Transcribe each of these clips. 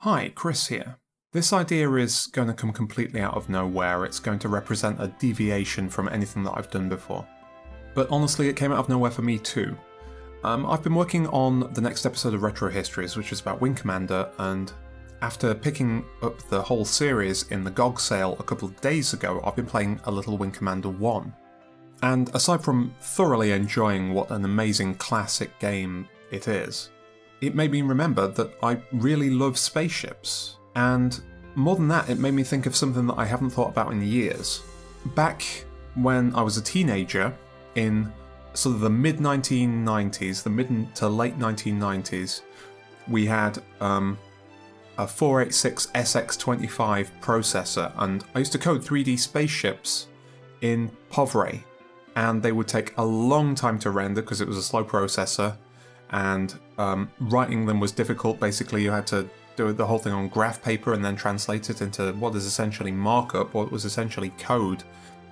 Hi, Chris here. This idea is going to come completely out of nowhere. It's going to represent a deviation from anything that I've done before. But honestly, it came out of nowhere for me too. I've been working on the next episode of Retro Histories, which is about Wing Commander, and after picking up the whole series in the GOG sale a couple of days ago, I've been playing a little Wing Commander 1. And aside from thoroughly enjoying what an amazing classic game it is, it made me remember that I really love spaceships. And more than that, it made me think of something that I haven't thought about in years. Back when I was a teenager, in sort of the mid-1990s, the mid to late 1990s, we had a 486 SX25 processor, and I used to code 3D spaceships in Povray, and they would take a long time to render because it was a slow processor, and writing them was difficult. Basically, you had to do the whole thing on graph paper and then translate it into what is essentially markup, what was essentially code,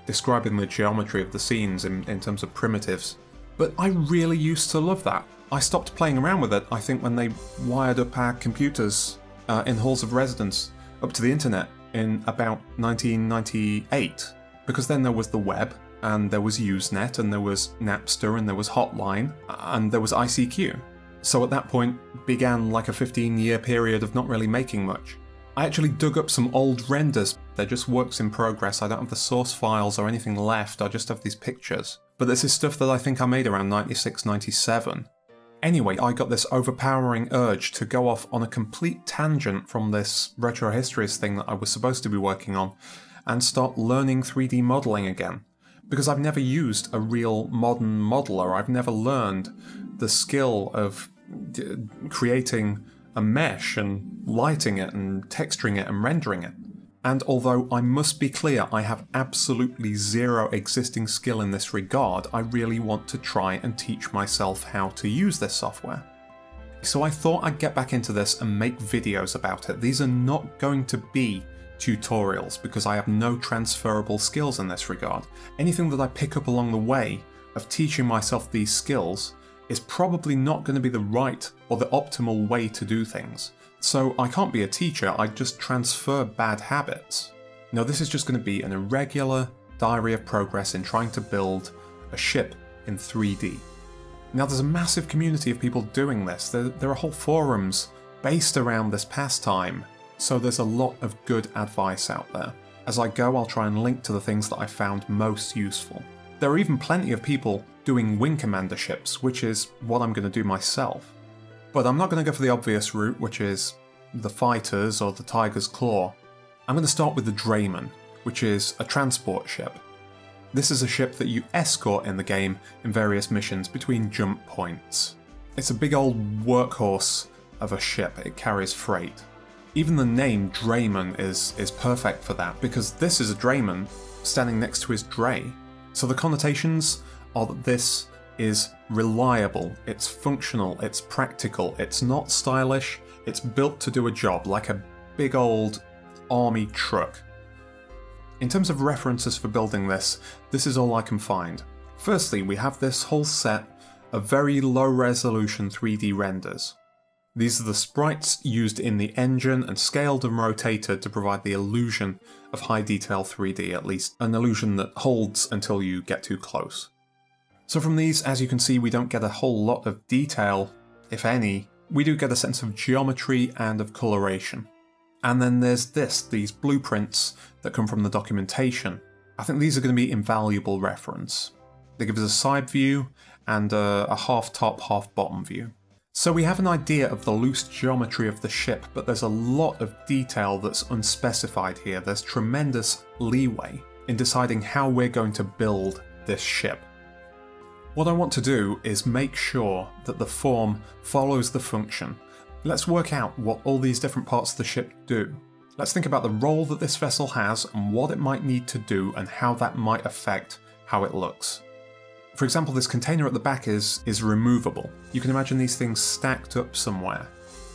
describing the geometry of the scenes in terms of primitives. But I really used to love that. I stopped playing around with it, I think, when they wired up our computers in halls of residence up to the internet in about 1998. Because then there was the web, and there was Usenet, and there was Napster, and there was Hotline, and there was ICQ. So at that point began like a 15-year period of not really making much. I actually dug up some old renders. They're just works in progress. I don't have the source files or anything left. I just have these pictures. But this is stuff that I think I made around 96, 97. Anyway, I got this overpowering urge to go off on a complete tangent from this Retro Histories thing that I was supposed to be working on and start learning 3D modelling again. Because I've never used a real modern modeler. I've never learned the skill of creating a mesh and lighting it and texturing it and rendering it. And although I must be clear I have absolutely zero existing skill in this regard, I really want to try and teach myself how to use this software. So I thought I'd get back into this and make videos about it. These are not going to be tutorials because I have no transferable skills in this regard. Anything that I pick up along the way of teaching myself these skills is probably not going to be the right or the optimal way to do things. So I can't be a teacher, I just transfer bad habits. No, this is just going to be an irregular diary of progress in trying to build a ship in 3D. Now there's a massive community of people doing this. There are whole forums based around this pastime, so there's a lot of good advice out there. As I go, I'll try and link to the things that I found most useful. There are even plenty of people doing Wing Commander ships, which is what I'm going to do myself. But I'm not going to go for the obvious route, which is the Fighters or the Tiger's Claw. I'm going to start with the Drayman, which is a transport ship. This is a ship that you escort in the game in various missions between jump points. It's a big old workhorse of a ship, it carries freight. Even the name Drayman is perfect for that, because this is a drayman standing next to his dray. So the connotations are that this is reliable, it's functional, it's practical, it's not stylish, it's built to do a job, like a big old army truck. In terms of references for building this is all I can find. Firstly, we have this whole set of very low resolution 3D renders. These are the sprites used in the engine and scaled and rotated to provide the illusion of high detail 3D, at least an illusion that holds until you get too close. So from these, as you can see, we don't get a whole lot of detail, if any. We do get a sense of geometry and of coloration. And then there's these blueprints that come from the documentation. I think these are going to be invaluable reference. They give us a side view and a half top, half bottom view. So we have an idea of the loose geometry of the ship, but there's a lot of detail that's unspecified here. There's tremendous leeway in deciding how we're going to build this ship. What I want to do is make sure that the form follows the function. Let's work out what all these different parts of the ship do. Let's think about the role that this vessel has and what it might need to do and how that might affect how it looks. For example, this container at the back is removable. You can imagine these things stacked up somewhere.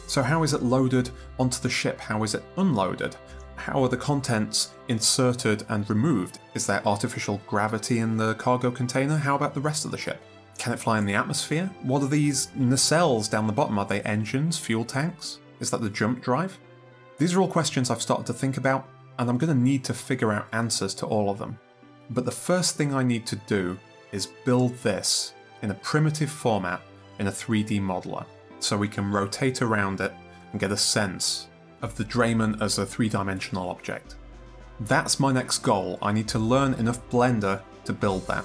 So how is it loaded onto the ship? How is it unloaded? How are the contents inserted and removed? Is there artificial gravity in the cargo container? How about the rest of the ship? Can it fly in the atmosphere? What are these nacelles down the bottom? Are they engines, fuel tanks? Is that the jump drive? These are all questions I've started to think about, and I'm going to need to figure out answers to all of them. But the first thing I need to do is build this in a primitive format in a 3D modeler, so we can rotate around it and get a sense of the Drayman as a 3-dimensional object. That's my next goal. I need to learn enough Blender to build that.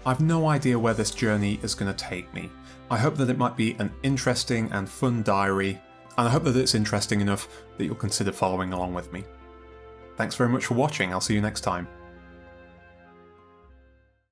I've no idea where this journey is going to take me. I hope that it might be an interesting and fun diary, and I hope that it's interesting enough that you'll consider following along with me. Thanks very much for watching. I'll see you next time.